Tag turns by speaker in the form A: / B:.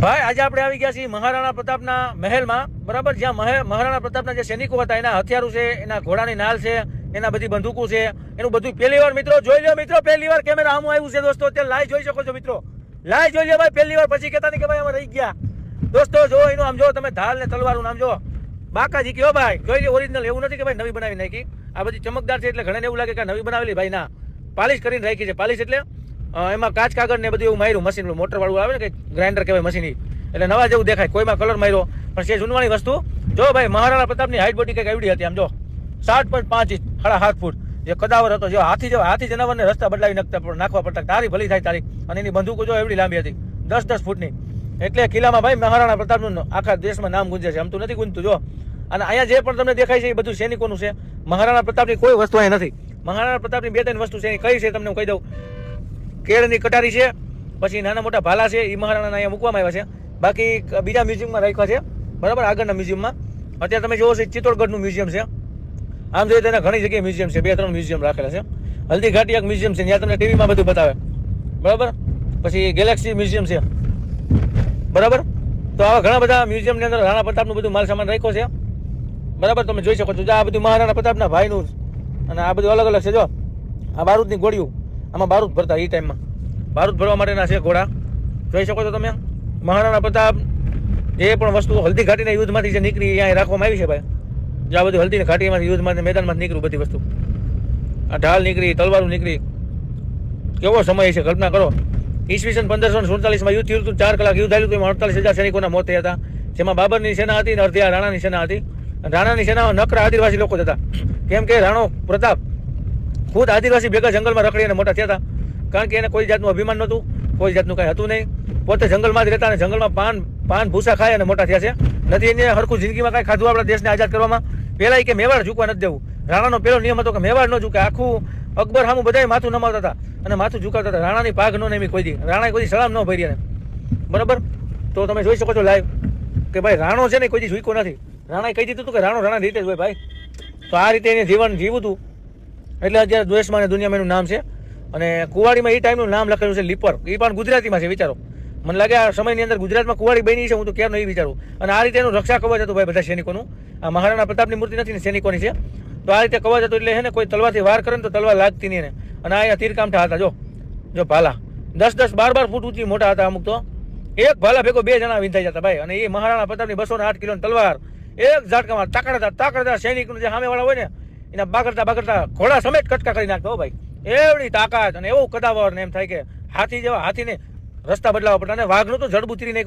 A: ભાઈ આજે આપણે આવી ગયા છીએ મહારાણા પ્રતાપના મહેલમાં, બરાબર, જ્યાં મહારાણા પ્રતાપના જે સૈનિકો હતા એના હથિયારો છે, એના ઘોડાની નાલ છે, એના બધી બંદૂકો છે, એનું બધું પહેલી વાર મિત્રો જોઈ લો. મિત્રો પહેલી વાર કેમેરા સામું આવ્યું છે દોસ્તો, અત્યારે લાઈવ જોઈ શકો છો મિત્રો, લાઈવ જોઈ લો ભાઈ પહેલી વાર. પછી કહેતા નહીં કે ભાઈ અમે રહી ગયા. દોસ્તો જો એનું આમ જો તમે ઢાલ ને તલવારનું નામ જો બાકાજી કયો ભાઈ, જોઈ લો ઓરિજિનલ. એવું નથી કે ભાઈ નવી બનાવી નાખી, આ બધી ચમકદાર છે એટલે ઘણાને એવું લાગે કે નવી બનાવેલી, ભાઈ ના, પાલિશ કરીને રાખી છે. પાલિશ એટલે એમાં કાચ કાગળ ને બધું એવું માર્યું, મશીન મોટર વાળું આવે ને કે ગ્રાઇન્ડર કહેવાય મશીન, એટલે નવા જેવું દેખાય. કોઈમાં કલર માર્યો પણ છે જૂનવાણી વસ્તુ. જો ભાઈ મહારાણા પ્રતાપની હાઈટ બોડી કંઈક એવડી હતી, આમ જો 7.5 ઇંચ, 7.5 ફૂટ, જે કદાવર હતો. જો હાથી જનાવરને રસ્તા બદલાવી નાખવા પડતા, તારી ભલી થાય તારી. અને એની બંદૂકો જો એવડી લાંબી હતી, 10-10 ફૂટની. એટલે કિલ્લામાં ભાઈ મહારાણા પ્રતાપનું આખા દેશમાં નામ ગુંજે છે, આમ તો નથી ગુંજતું. જો અને અહીંયા જે પણ તમને દેખાય છે એ બધું સૈનિકોનું છે. મહારાણા પ્રતાપની કોઈ વસ્તુ અહીં નથી. મહારાણા પ્રતાપની 2-3 વસ્તુ છે, કઈ છે તમને હું કહી દઉં. કેળની કટારી છે, પછી નાના મોટા ભાલા છે, એ મહારાણાના અહીંયા મૂકવામાં આવ્યા છે. બાકી બીજા મ્યુઝિયમમાં રાખ્યા છે, બરાબર, આગળના મ્યુઝિયમમાં. અત્યારે તમે જોવો છો ચિત્તોડગઢનું મ્યુઝિયમ છે. આમ જોઈએ તો ઘણી જગ્યાએ મ્યુઝિયમ છે, 2-3 મ્યુઝિયમ રાખેલા છે. હલ્દી ઘાટી એક મ્યુઝિયમ છે, જ્યાં તમને ટીવીમાં બધું બતાવે, બરાબર. પછી ગેલેક્સી મ્યુઝિયમ છે, બરાબર. તો આવા ઘણા બધા મ્યુઝિયમની અંદર રાણા પ્રતાપનું બધું માલ સામાન રાખ્યો છે, બરાબર. તમે જોઈ શકો છો આ બધું મહારાણા પ્રતાપના ભાઈનું, અને આ બધું અલગ અલગ છે. જો આ બારૂદની ગોળીઓ, આમાં બારૂદ ભરતા એ ટાઈમમાં, બારૂદ ભરવા માટેના છે ઘોડા, જોઈ શકો છો તમે. મહારાણા પ્રતાપ જે પણ વસ્તુ હલ્દી ઘાટીના યુદ્ધમાંથી જે નીકળી અહીંયા રાખવામાં આવી છે ભાઈ. જે આ બધું હલ્દી ઘાટીમાંથી યુદ્ધમાં મેદાનમાં નીકળ્યું બધી વસ્તુ, આ ઢાલ નીકળી, તલવારું નીકળી. કેવો સમય છે, કલ્પના કરો. ઈસવીસન 1547માં યુદ્ધ થયું હતું, 4 કલાક યુદ્ધ આવ્યું હતું. એમાં 48,000 સૈનિકોના મોત થયા હતા, જેમાં બાબરની સેના હતી અને અડધી રાણાની સેના હતી. રાણાની સેના નકરા આદિવાસી લોકો જ હતા, કેમ કે રાણો પ્રતાપ ખુદ આદિવાસી ભેગા જંગલમાં રખડી અને મોટા થયા હતા. કારણ કે એને કોઈ જાતનું અભિમાન નહોતું, કોઈ જાતનું કાંઈ હતું નહીં. પોતે જંગલમાં જ રહેતા અને જંગલમાં પાન ભૂસા ખાય અને મોટા થયા છે. નથી એને હરખું જિંદગીમાં કાંઈ ખાધું આપણા દેશને આઝાદ કરવામાં. પહેલાં કે મેવાડ ઝૂકવા નથી દેવું. રાણાનો પહેલો નિયમ હતો કે મેવાડ ન ઝૂકે. આખું અકબર સામું બધાય માથું નમાવતા હતા અને માથું ઝુકાવતા હતા. રાણાની પાઘ ન નેમી કોઈ દી, રાણાએ કોઈ સલામ ન ભરી એને, બરાબર. તો તમે જોઈ શકો છો લાઈવ કે ભાઈ રાણો છે ને કોઈ દી ઝૂક્યો નથી. રાણાએ કહી દીધું હતું કે રાણો રાણા રીતે જ હોય ભાઈ. તો આ રીતે એને જીવન જીવું હતું, એટલે અત્યારે દેશમાં અને દુનિયામાં એનું નામ છે. અને કુવાડીમાં એ ટાઈમનું નામ લખેલું છે લીપર, એ પણ ગુજરાતીમાં છે. વિચારો, મને લાગે આ સમયની અંદર ગુજરાતમાં કુવાડી બની છે, હું તો ક્યારનો એ વિચારું. અને આ રીતે એનું રક્ષા કવચ હતું ભાઈ બધા સૈનિકોનું. આ મહારાણા પ્રતાપની મૂર્તિ નથી ને, સૈનિકોની છે. તો આ રીતે કવચ હતું, એટલે હે ને કોઈ તલવારથી વાર કરે ને તો તલવાર લાગતી નહીં એને. અને અહીંયા તીરકામઠા હતા, જો ભાલા 10-10, 12-12 ફૂટ ઊંચી મોટા હતા અમુક તો. એક ભાલા ભેગો 2 જણા વિંધાઈ જતા ભાઈ. અને એ મહારાણા પ્રતાપની 208 કિલોની તલવાર એક ઝાટકામાં તાકડતા સૈનિકનું જે સામેવાળા હોય ને એના બાગડતા ઘોડા સમેત કટકા કરી નાખતો ભાઈ. એવડી તાકાત અને એવું કદાવર ને એમ થાય કે હાથી જેવા હાથીને રસ્તા બદલાવા પડતા. અને વાઘનું તો જડબું ચીરી નાખ્યું.